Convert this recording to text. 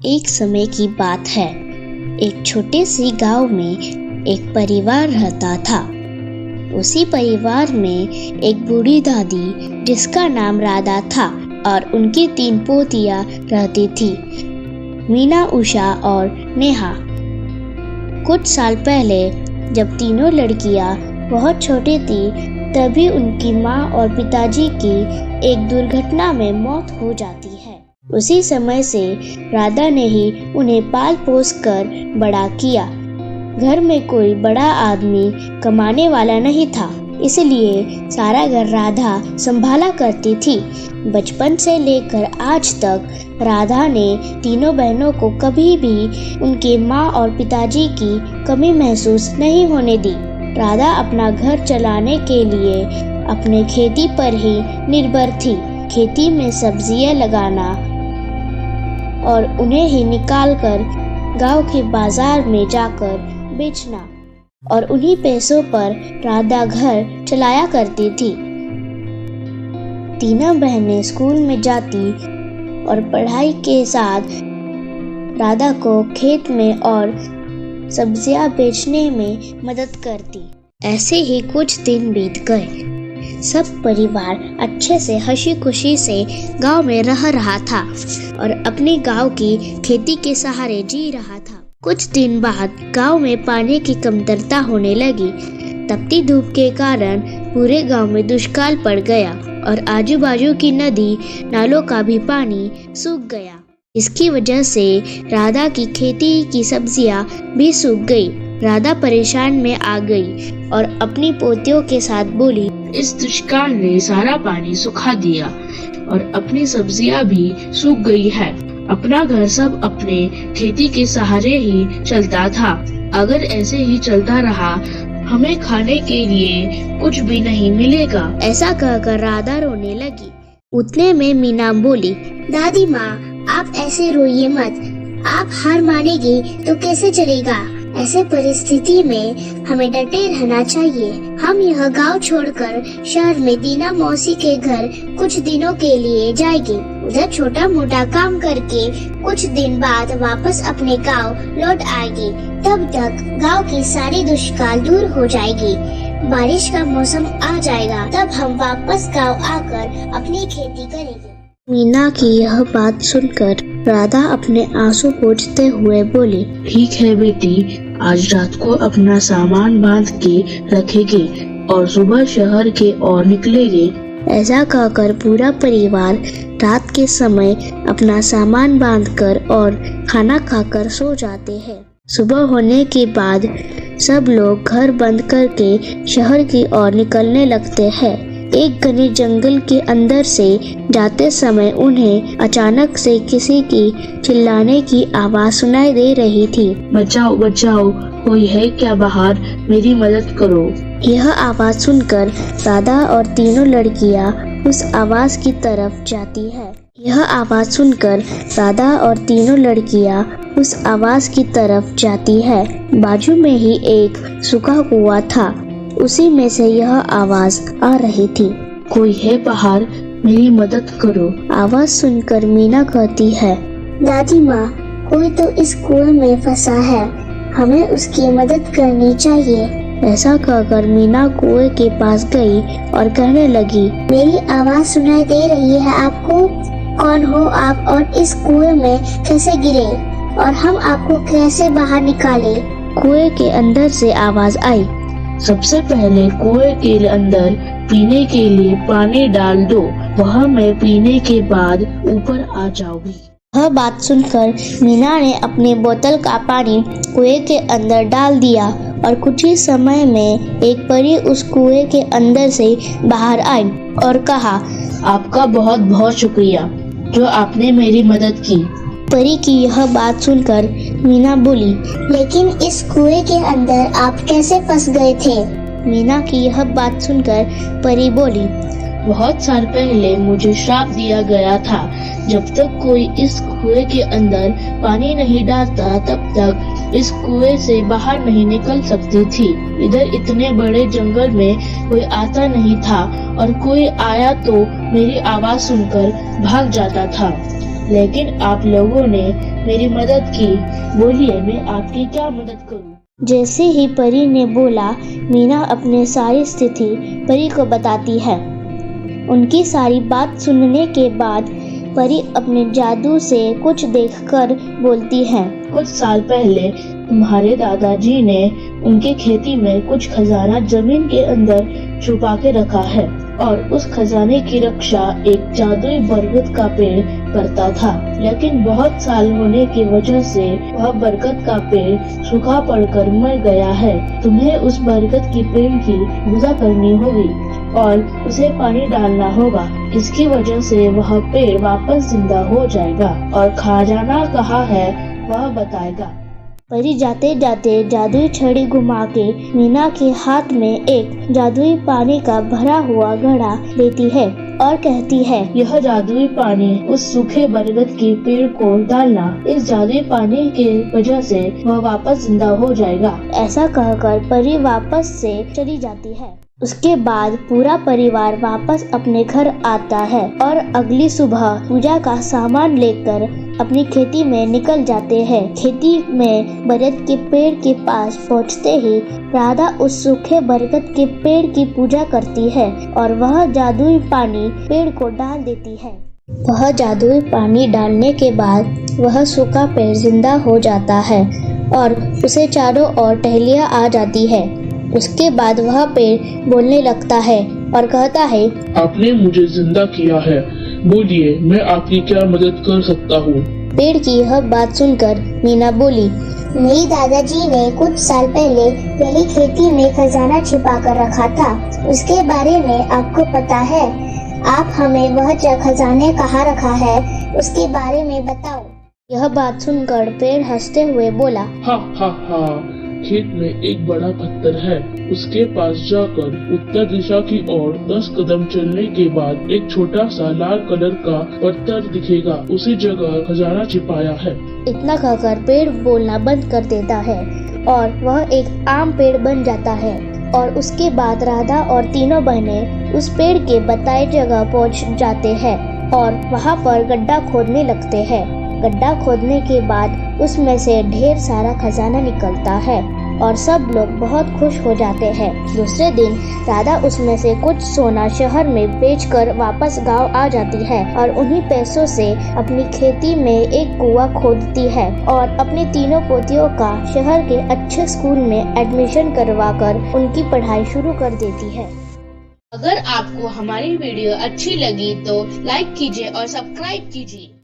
एक समय की बात है। एक छोटे से गांव में एक परिवार रहता था। उसी परिवार में एक बूढ़ी दादी जिसका नाम राधा था और उनकी 3 पोतियां रहती थी, मीना, उषा और नेहा। कुछ साल पहले जब तीनों लड़कियां बहुत छोटी थी, तभी उनकी माँ और पिताजी की एक दुर्घटना में मौत हो जाती है। उसी समय से राधा ने ही उन्हें पाल पोस कर बड़ा किया। घर में कोई बड़ा आदमी कमाने वाला नहीं था, इसलिए सारा घर राधा संभाला करती थी। बचपन से लेकर आज तक राधा ने तीनों बहनों को कभी भी उनके माँ और पिताजी की कमी महसूस नहीं होने दी। राधा अपना घर चलाने के लिए अपने खेती पर ही निर्भर थी। खेती में सब्जियां लगाना और उन्हें ही निकालकर गांव के बाजार में जाकर बेचना, और उन्हीं पैसों पर राधा घर चलाया करती थी। तीनों बहनें स्कूल में जाती और पढ़ाई के साथ राधा को खेत में और सब्जियां बेचने में मदद करती। ऐसे ही कुछ दिन बीत गए। सब परिवार अच्छे से हंसी खुशी से गांव में रह रहा था और अपने गांव की खेती के सहारे जी रहा था। कुछ दिन बाद गांव में पानी की कमतरता होने लगी। तपती धूप के कारण पूरे गांव में दुष्काल पड़ गया और आजू बाजू की नदी नालों का भी पानी सूख गया। इसकी वजह से राधा की खेती की सब्जियां भी सूख गई। राधा परेशान में आ गई और अपनी पोतियों के साथ बोली, इस दुष्काल ने सारा पानी सुखा दिया और अपनी सब्जियां भी सूख गई है। अपना घर सब अपने खेती के सहारे ही चलता था। अगर ऐसे ही चलता रहा, हमें खाने के लिए कुछ भी नहीं मिलेगा। ऐसा कहकर राधा रोने लगी। उतने में मीना बोली, दादी माँ, आप ऐसे रोइए मत। आप हार मानेगी तो कैसे चलेगा। ऐसे परिस्थिति में हमें डटे रहना चाहिए। हम यह गांव छोड़कर शहर में दीना मौसी के घर कुछ दिनों के लिए जाएंगे। उधर छोटा मोटा काम करके कुछ दिन बाद वापस अपने गांव लौट आएंगे। तब तक गांव की सारी दुष्काल दूर हो जाएगी। बारिश का मौसम आ जाएगा, तब हम वापस गांव आकर अपनी खेती करेंगे। मीना की यह बात सुनकर राधा अपने आंसू पोंछते हुए बोली, ठीक है बेटी, आज रात को अपना सामान बांध के रखेंगे और सुबह शहर के ओर निकलेंगे। ऐसा कहकर पूरा परिवार रात के समय अपना सामान बांधकर और खाना खाकर सो जाते हैं। सुबह होने के बाद सब लोग घर बंद करके शहर की ओर निकलने लगते हैं। एक घने जंगल के अंदर से जाते समय उन्हें अचानक से किसी की चिल्लाने की आवाज सुनाई दे रही थी। बचाओ बचाओ, कोई है क्या बाहर, मेरी मदद करो। यह आवाज सुनकर राधा और तीनों लड़कियां उस आवाज की तरफ जाती है। यह आवाज सुनकर राधा और तीनों लड़कियां उस आवाज की तरफ जाती है। बाजू में ही एक सूखा कुआं था, उसी में से यह आवाज आ रही थी, कोई है बाहर, मेरी मदद करो। आवाज सुनकर मीना कहती है, दादी माँ, कोई तो इस कुएं में फंसा है, हमें उसकी मदद करनी चाहिए। ऐसा कहकर मीना कुएं के पास गई और कहने लगी, मेरी आवाज सुनाई दे रही है आपको? कौन हो आप और इस कुएं में कैसे गिरे और हम आपको कैसे बाहर निकाले? कुएं के अंदर से आवाज आई, सबसे पहले कुएं के अंदर पीने के लिए पानी डाल दो, वह मैं पीने के बाद ऊपर आ जाऊंगी। यह बात सुनकर मीना ने अपने बोतल का पानी कुएं के अंदर डाल दिया और कुछ ही समय में एक परी उस कुएं के अंदर से बाहर आई और कहा, आपका बहुत बहुत शुक्रिया जो आपने मेरी मदद की। परी की यह बात सुनकर मीना बोली, लेकिन इस कुएं के अंदर आप कैसे फंस गए थे? मीना की यह बात सुनकर परी बोली, बहुत साल पहले मुझे श्राप दिया गया था, जब तक कोई इस कुएं के अंदर पानी नहीं डालता तब तक इस कुएं से बाहर नहीं निकल सकती थी। इधर इतने बड़े जंगल में कोई आता नहीं था और कोई आया तो मेरी आवाज सुनकर भाग जाता था। लेकिन आप लोगों ने मेरी मदद की। बोलिए, मैं आपकी क्या मदद करूं? जैसे ही परी ने बोला, मीना अपनी सारी स्थिति परी को बताती है। उनकी सारी बात सुनने के बाद परी अपने जादू से कुछ देखकर बोलती है। कुछ साल पहले तुम्हारे दादाजी ने उनके खेती में कुछ खजाना जमीन के अंदर छुपा के रखा है और उस खजाने की रक्षा एक जादुई बरगद का पेड़ करता था। लेकिन बहुत साल होने की वजह से वह बरगद का पेड़ सूखा पड़कर मर गया है। तुम्हें उस बरगद की पेड़ की पूजा करनी होगी और उसे पानी डालना होगा। इसकी वजह से वह पेड़ वापस जिंदा हो जाएगा और खजाना कहाँ है वह बताएगा। परी जाते जाते जादुई छड़ी घुमा के मीना के हाथ में एक जादुई पानी का भरा हुआ घड़ा देती है और कहती है, यह जादुई पानी उस सूखे बरगद के पेड़ को डालना। इस जादुई पानी के वजह से वह वापस जिंदा हो जाएगा। ऐसा कहकर परी वापस से चली जाती है। उसके बाद पूरा परिवार वापस अपने घर आता है और अगली सुबह पूजा का सामान लेकर अपनी खेती में निकल जाते हैं। खेती में बरगद के पेड़ के पास पहुंचते ही राधा उस सूखे बरगद के पेड़ की पूजा करती है और वह जादुई पानी पेड़ को डाल देती है। वह जादुई पानी डालने के बाद वह सूखा पेड़ जिंदा हो जाता है और उसे चारों ओर टहलियां आ जाती है। उसके बाद वह पेड़ बोलने लगता है और कहता है, आपने मुझे जिंदा किया है, बोलिए मैं आपकी क्या मदद कर सकता हूँ। पेड़ की यह बात सुनकर मीना बोली, मेरी दादाजी ने कुछ साल पहले यही खेती में खजाना छिपा कर रखा था। उसके बारे में आपको पता है? आप हमें वह खजाने कहाँ रखा है उसके बारे में बताओ। यह बात सुनकर पेड़ हंसते हुए बोला, हा, खेत में एक बड़ा पत्थर है। उसके पास जाकर उत्तर दिशा की ओर 10 कदम चलने के बाद एक छोटा सा लाल कलर का पत्थर दिखेगा। उसी जगह खजाना छिपाया है। इतना कहकर पेड़ बोलना बंद कर देता है और वह एक आम पेड़ बन जाता है। और उसके बाद राधा और तीनों बहनें उस पेड़ के बताए जगह पहुंच जाते हैं और वहां पर गड्ढा खोदने लगते हैं। गड्ढा खोदने के बाद उसमें से ढेर सारा खजाना निकलता है और सब लोग बहुत खुश हो जाते हैं। दूसरे दिन राधा उसमें से कुछ सोना शहर में बेचकर वापस गांव आ जाती है और उन्हीं पैसों से अपनी खेती में एक कुआं खोदती है और अपनी तीनों पोतियों का शहर के अच्छे स्कूल में एडमिशन करवाकर उनकी पढ़ाई शुरू कर देती है। अगर आपको हमारी वीडियो अच्छी लगी तो लाइक कीजिए और सब्सक्राइब कीजिए।